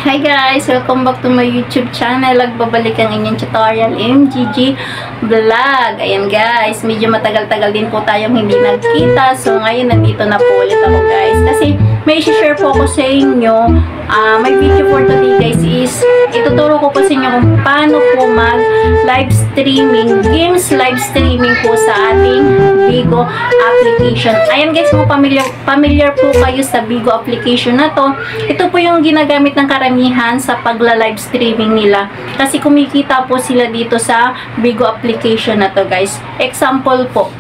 Hi guys! Welcome back to my YouTube channel. Nagbabalik ang inyong tutorial MGG Vlog. Ayan guys, medyo matagal-tagal din po tayong hindi nagkita. So ngayon nandito na po ulit ako guys. Kasi may share po ako sa inyo. My video for today guys is ituturo ko po sa inyo kung paano po mag live streaming, games live streaming po sa ating Bigo application. Ayan guys, kung familiar po kayo sa Bigo application na to, ito po yung ginagamit ng karamihan sa pagla-live streaming nila. Kasi kumikita po sila dito sa Bigo application na to guys. Example po,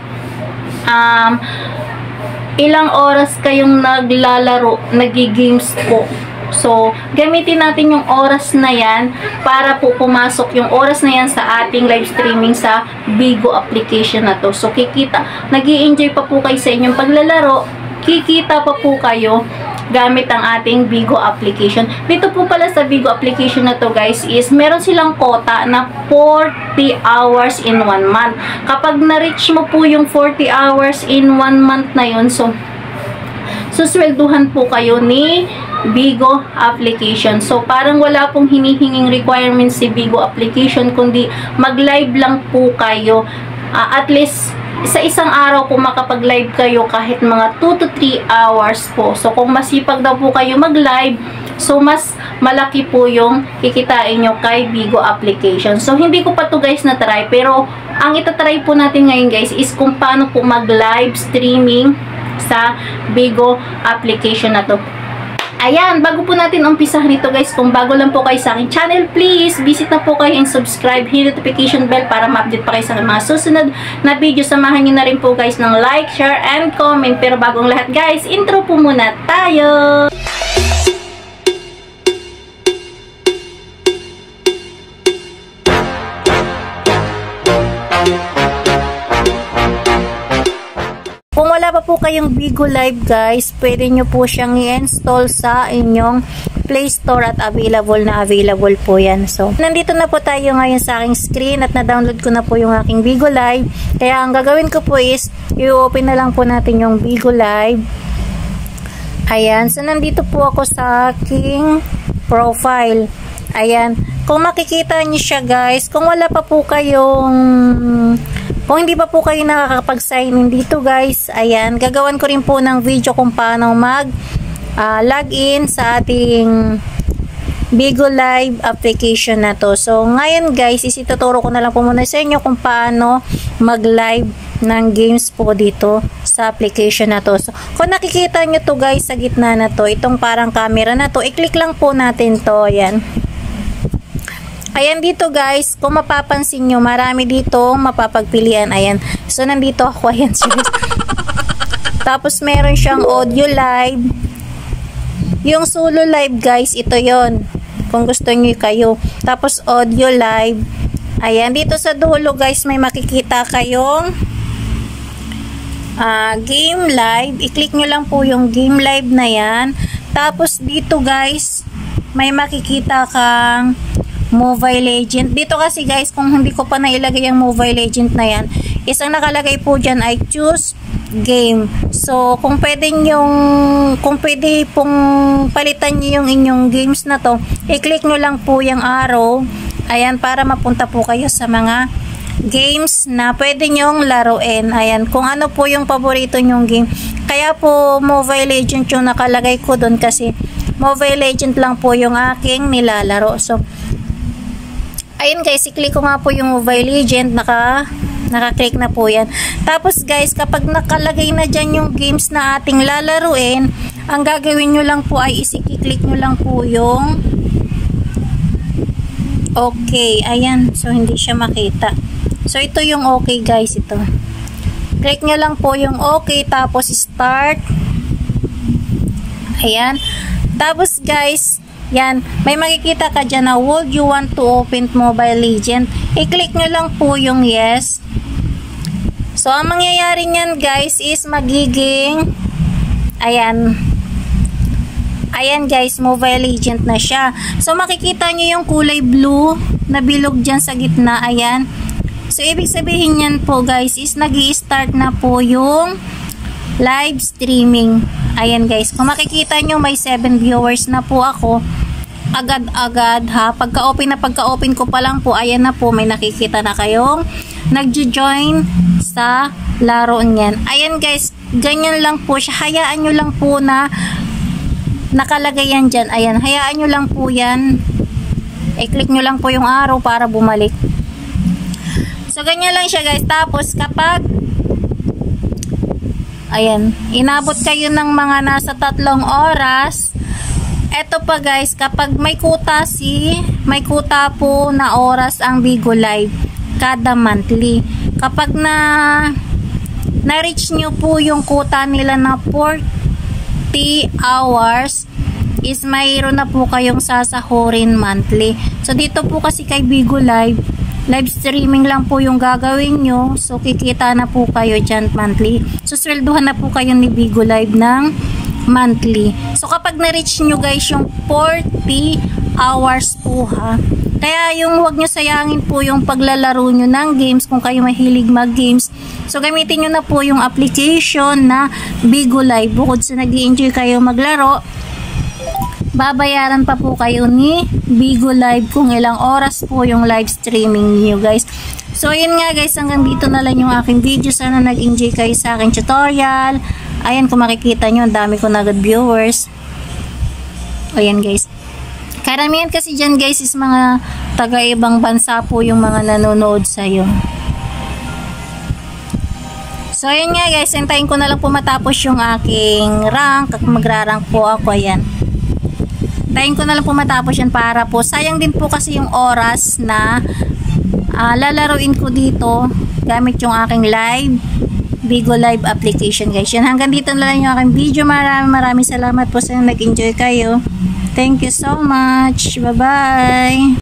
ilang oras kayong naglalaro, nagi-games po. So, gamitin natin yung oras na yan para po pumasok yung oras na yan sa ating live streaming sa Bigo application na to. So, kikita, nag-i-enjoy pa po kayo sa inyong paglalaro, kikita pa po kayo gamit ang ating Bigo application. Dito po pala sa Bigo application na to guys is meron silang quota na 40 hours in 1 month. Kapag na-reach mo po yung 40 hours in 1 month na yun, so suswelduhan po kayo ni Bigo application. So, parang wala pong hinihinging requirements si Bigo application, kundi mag-live lang po kayo. At least, sa isang araw po makapag-live kayo kahit mga 2 to 3 hours po. So, kung masipag daw po kayo mag-live, so mas malaki po yung kikitain nyo kay Bigo application. So, hindi ko pa to guys na-try, pero ang itatry po natin ngayon guys is kung paano po mag-live streaming sa Bigo application na to. Ayan, bago po natin umpisahan ito guys, kung bago lang po kayo sa aking channel, please visit na po kayo and subscribe, hit notification bell para ma-update pa kayo sa mga susunod na video. Samahan nyo na rin po guys ng like, share, and comment. Pero bagong lahat guys, intro po muna tayo! Kung wala pa po kayong Bigo Live guys, pwede nyo po siyang i-install sa inyong Play Store at available po yan. So, nandito na po tayo ngayon sa aking screen at na-download ko na po yung aking Bigo Live. Kaya ang gagawin ko po is, i-open na lang po natin yung Bigo Live. Ayan, so nandito po ako sa aking profile. Ayan, kung makikita nyo siya guys, kung wala pa po kayong... Kung hindi pa po kayo nakakapag-sign in dito guys, ayan, gagawan ko rin po ng video kung paano mag-login sa ating Bigo Live application na to. So, ngayon guys, ituturo ko na lang po muna sa inyo kung paano mag-live ng games po dito sa application na to. So, kung nakikita nyo to guys sa gitna na to, itong parang camera na to, i-click lang po natin to, ayan. Ayan dito guys, kung mapapansin nyo, marami dito mapapagpilian. Ayan. So, nandito ako. Ayan siya. Tapos, meron siyang audio live. Yung solo live guys, ito yon. Kung gusto nyo kayo. Tapos, audio live. Ayan. Dito sa dulo guys, may makikita kayong game live. I-click nyo lang po yung game live na yan. Tapos, dito guys, may makikita kang Mobile Legend. Dito kasi guys, kung hindi ko pa nailagay ang Mobile Legend na yan, isang nakalagay po dyan ay choose game. So, kung pwede pong palitan nyo yung inyong games na to, i-click nyo lang po yung arrow. Ayan, para mapunta po kayo sa mga games na pwede nyong laruin. Ayan, kung ano po yung paborito nyong game. Kaya po, Mobile Legend yung nakalagay ko doon kasi Mobile Legend lang po yung aking nilalaro. So, ayun guys, i-click ko nga po yung Mobile Legend, naka-click na po yan. Tapos guys, kapag nakalagay na dyan yung games na ating lalaruin, ang gagawin nyo lang po ay i-click nyo lang po yung okay. Ayan, so hindi siya makita. So ito yung okay guys, ito. Click nyo lang po yung okay, tapos start. Ayan. Tapos guys, yan, may makikita ka dyan na would you want to open Mobile Legend? I-click nyo lang po yung yes. So, ang mangyayari nyan guys is magiging ayan guys, Mobile Legend na siya. So, makikita nyo yung kulay blue na bilog dyan sa gitna, ayan. So, ibig sabihin yan po guys is nag-i-start na po yung live streaming. Ayan guys, kung makikita nyo may 7 viewers na po ako. agad-agad ha. Pagka-open ko pa lang po, ayan na po, may nakikita na kayong nagjo-join sa laro niyan. Ayan guys, ganyan lang po siya. Hayaan nyo lang po na nakalagay yan dyan. Ayan, hayaan nyo lang po yan. I-click nyo lang po yung arrow para bumalik. So, ganyan lang siya guys. Tapos, kapag ayan, inabot kayo ng mga nasa 3 oras. Eto pa guys, kapag may kuta po na oras ang Bigo Live kada monthly. Kapag na-reach nyo po yung kuta nila na 40 hours, is mayroon na po kayong sasahurin monthly. So, dito po kasi kay Bigo Live, live streaming lang po yung gagawin nyo. So, kikita na po kayo dyan monthly. So, swelduhan na po kayo ni Bigo Live ng monthly. So, kapag na-reach nyo guys yung 40 hours po ha. Kaya yung huwag nyo sayangin po yung paglalaro nyo ng games kung kayo mahilig mag-games. So, gamitin nyo na po yung application na Bigo Live. Bukod sa nag-i-enjoy kayo maglaro, babayaran pa po kayo ni Bigo Live kung ilang oras po yung live streaming niyo guys. So yun nga guys, hanggang dito na lang yung aking video. Sana nag-enjoy kayo sa aking tutorial. Ayan, kung makikita nyo, ang dami ko na agad viewers. Ayan guys, karamihan kasi dyan guys is mga taga-ibang bansa po yung mga nanonood sa'yo. So ayan nga guys, hintayin ko na lang po matapos yung aking rank. Magra-rank po ako, ayan. Tayin ko na lang po matapos yan para po sayang din po kasi yung oras na lalaruin ko dito gamit yung aking live Bigo Live application guys. Yan, hanggang dito na lang yung aking video. Maraming salamat po sa nag-enjoy kayo. Thank you so much. Bye bye.